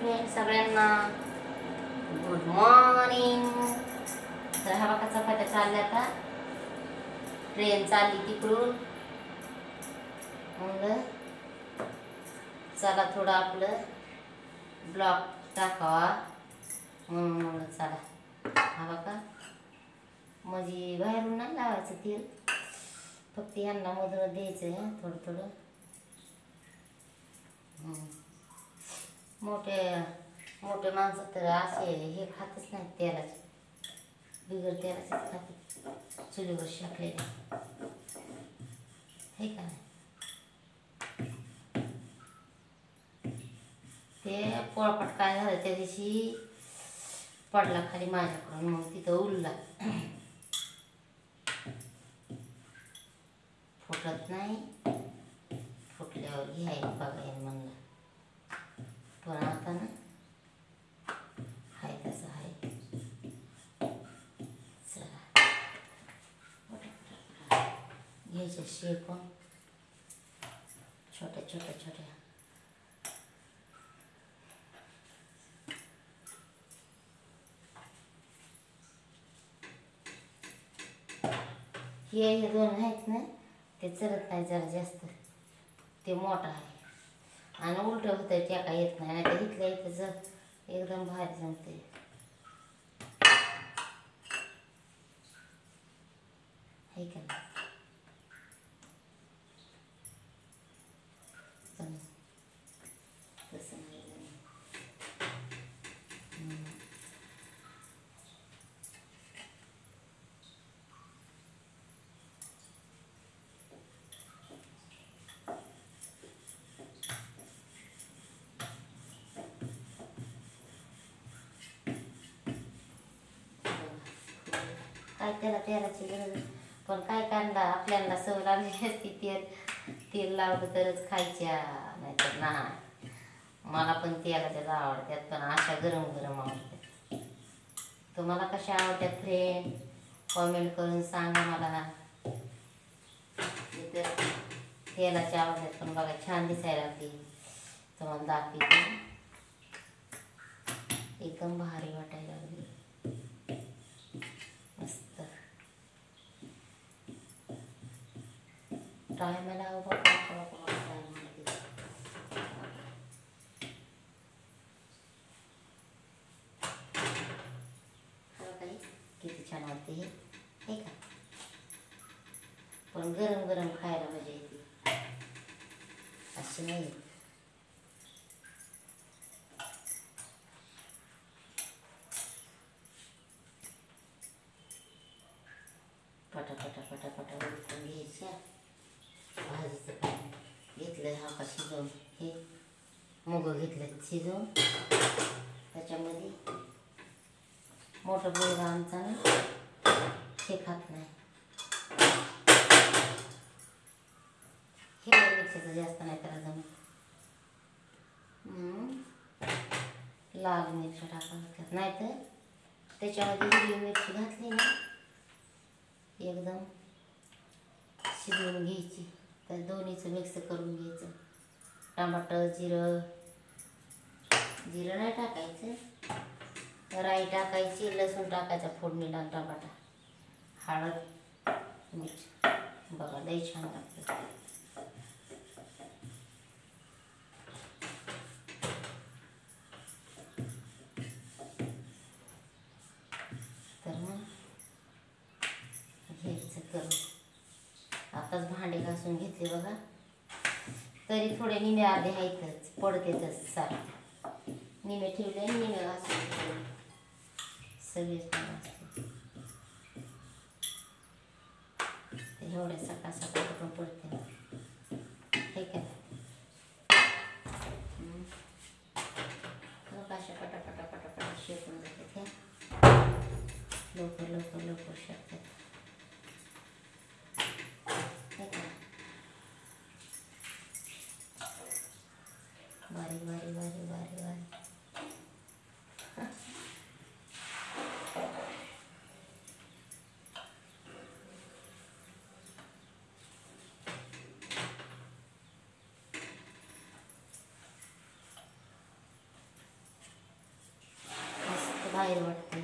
Friend सगळ्यांना good morning. तर हा बघा चपात्या चालल्या. आता ट्रेन चालली तिकडून. म्हणलं चला थोडं आपलं ब्लॉग टाकावा म्हणून चला. हा बघा म्हणजे बाहेरून नाही लावायचं तेल, फक्त यांना मधून द्यायचं आहे थोडं थोडं. मोठे मोठे माणसं तर असे हे खातच नाही तेलाचे, बिगर तेलाचेच खाते, चुलीवर शेकलेले हे का नाही. ते पोळपाट काय झालं त्या दिवशी पडला खाली माझ्याकडून, मग तिथं उरला. फुटत नाही, फुटल्यावर घ्यायला बघायला म्हणलं, पण आता ना हाय तसं आहे. चला घ्यायच्या शेकून छोट्या छोट्या छोट्या. हे दोन आहेत ना, ते चरत नाही जरा जास्त, ते मोठा आहे आणि उलट होतंय, त्या काय येत नाही. नाही तर इथल्या इथं जर एकदम भारी जमते. हे का नाही तसं नाही. काय त्याला तेलाची गरज, पण काय कांदा आपल्याला सवय लागली असती तेल लावलं तरच खायच्या, नाहीतर नाही. मला पण तेलाच्याच आवडतात, पण अशा गरम गरम आवडतात. तुम्हाला कशा आवडतात फ्रेंड, कॉमेंट करून सांगा मला. तर तेलाच्या आवडतात, पण बघा छान दिसायला लागली, तुम्हाला दाखवते. एकदम भारी वाटायला लागली, मस्त. टायमाला किती छान वाटते हे का. पण गरम गरम खायला मजा येते, अशी नाही. पटापटा पटापटा उलटून घ्यायच्या. भाजीचं पाणी घेतलं हा का शिजवून, हे मुग घेतलं शिजवून, त्याच्यामध्ये मोठं मुलगा आमचा ना हे खात नाही, हिरव्या मिरच्याचं जास्त नाही त्याला जमत. लाल मिरच्या टाकाव्यात, नाही तर त्याच्यामध्ये हिरवी मिरची घातली ना एकदम शिजवून घ्यायची. तर दोन्हीचं मिक्स करून घ्यायचं. टमाटर जिरं नाही टाकायचं, राई टाकायची, लसूण टाकायचा फोडणीला, टमाटा, हळद, मीठ. बघा लई छान लागतं. तर मग घ्यायचं करून. आताच भांडे घासून घेतले बघा, तरी थोडे निमे अर्धे आहेतच, पडतेतच सारे. निमे ठेवले, निमे घासून ठेवले, सगळेच असते. एवढे सकाळ सकाळ कुठून पडते हे काय. अशा पटापटा पटापटा शेकून जाते, लवकर लवकर लवकर शेकतात. बारीक बारीक बारीक बारीक बारीक. बाहेर वाटते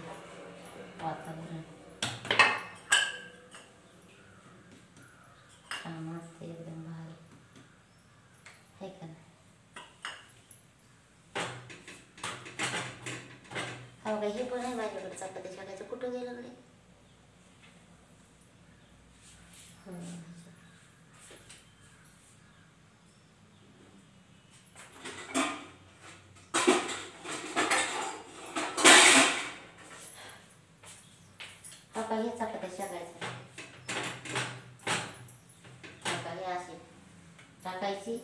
वातावरण छान वाटते एकदम भारी आहे का नाही. हा बघा हे पण आहे माझ्याकडे चपाती शाकायचं. कुठं गेलं कडे हा का हे चपात्या शाकायचं. हा हे अशी टाकायची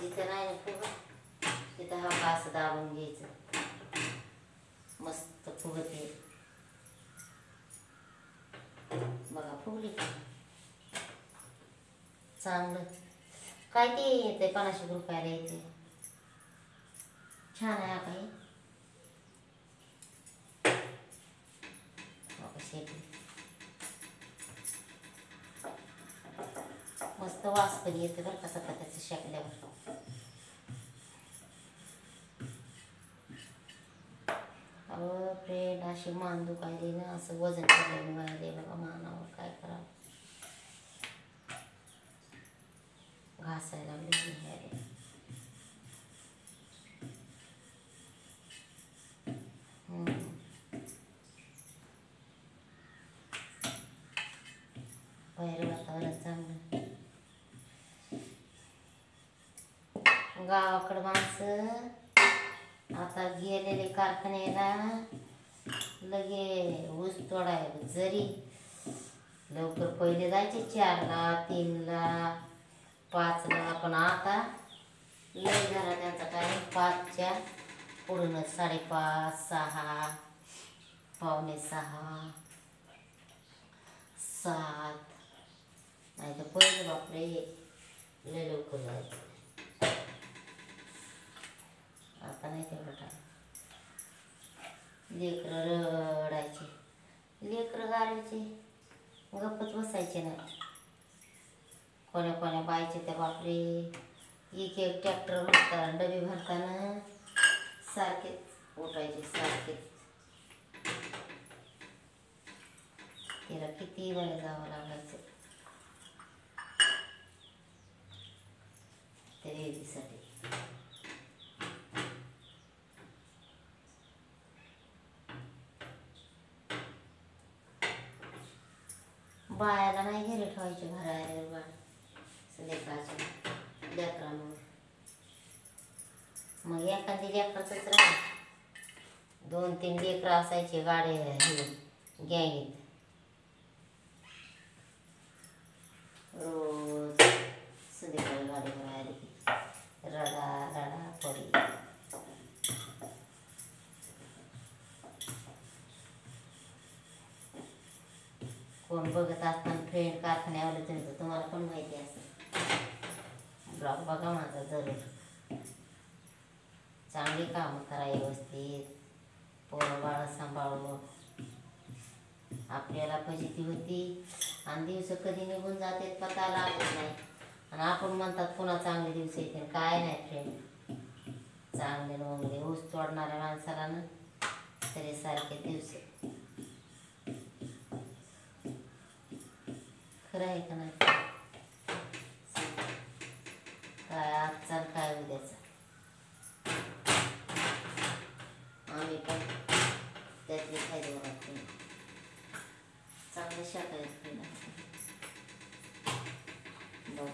जिथं नाही ना फुगत तिथं हा का असं दाबून घ्यायचं. मस्त फुगते बघा फुगली चांगलं. काय ते येते 50 रुपयाला येते. छान आहे काही मस्त वास पण येते बरं का चपात्याचं शेकल्यावर. अहो फ्रेंड अशी मान दुखायली ना असं वजन केलं मिळाले बघा मानावर. काय करावं घासायला लागले. बाहेर वातावरण चांगलं. गावाकडं माणसं आता गेलेले कारखान्याला लगे ऊस तोडायला. जरी लवकर पहिले जायचे 4ला 3ला 5ला पण आता लय झाला त्यांचा टाईम 5च्या पुढूनच 5:30 6 पावणे 6 7 नाही तर पहिले बापरे लय लवकर जायचं. आता नाही तेवढं टाईम. लेकरं रडायचे लेकरं गाडीचे गप्पच बसायचे नाही. कोण्या बायचे त्या बापरे एक ट्रॅक्टर भरताना डबे भरताना सारखेच उठायचे सारखेच. तिला किती वेळ जावं लागायचं त्या रेडीसाठी. बायाला नाही घरी ठेवायचे भरायला बाळ लेकराच्या लेकरामुळे. मग एखादी लेकराचंच राहा 2-3 लेकरं असायचे गाडी गँगीत. रोज संध्याकाळी गाडी भरायला की रडा पडी. कोण बघत असताना फ्रेंड कारखान्यावर तुम्हाला पण माहिती असेल. ब्लॉग बघा माझा जरूर. चांगली कामं करा व्यवस्थित. पोरं बाळं सांभाळून आपल्याला फजिती होती आणि दिवस कधी निघून जाते पता लागत नाही. आणि आपण म्हणतात पुन्हा चांगले दिवस येते. काय नाही फ्रेंड चांगले नवले ऊस तोडणाऱ्या माणसाला ना तरी सारखे दिवस. खरं आहे का नाही. काय आजचा काय उद्याचा. आम्ही पण त्यातले फायदे होणार नाही. चांगलं शाकायचं बघ.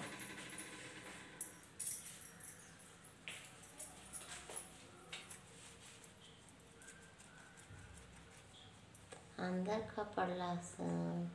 अंधार का पडला असं.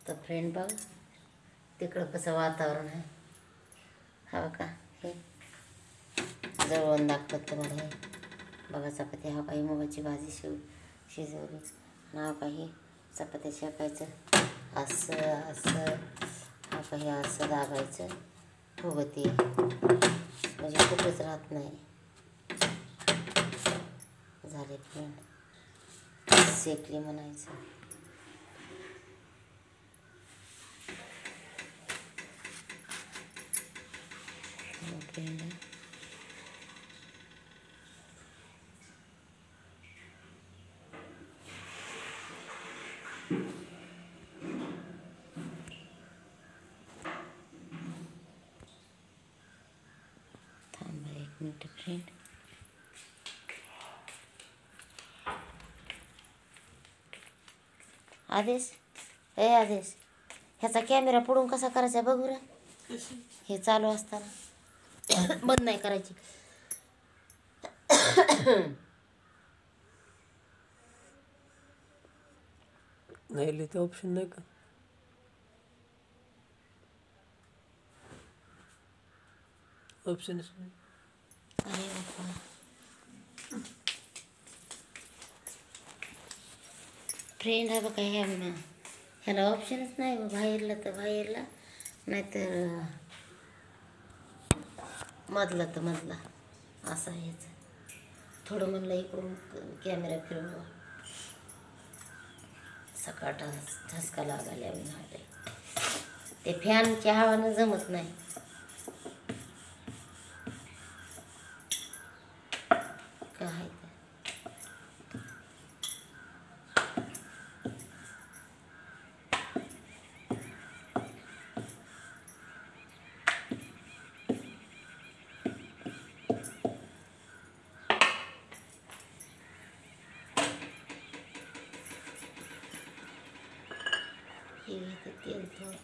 तर फ्रेंड बघ तिकडं कसं वातावरण आहे. हा का हे जवळून दाखवत तुम्हाला. हे बघा चपाती. हा काही मुगाची भाजी शिजवली. नाव काही चपात्या शेकायचं असं असं. हा काही असं दाबायचं फुगते म्हणजे कुठंच राहत नाही. झाले फ्रेंड शेकली म्हणायचं. फ्रेंड थांबा 1 मिनिट फ्रेंड. आदेश आदेश ह्याचा कॅमेरा पुढून कसा करायचा बघ बरं. हे चालू असताना बंद नाही करायची. नाही ते ऑप्शन नाही का? ऑप्शनच नाही. अरे बाबा फ्रेंड हा बघा ह्याला ऑप्शनच नाही. बाहेरला तर बाहेरला नाहीतर मधला तर मधला असा ह्याचं. थोडं म्हणलं इकडून कॅमेरा फिरवा. सकाळ ठसका लागायला उन्हाळे. ते फॅनच्या हवानं जमत नाही. काय हे तेल थोडं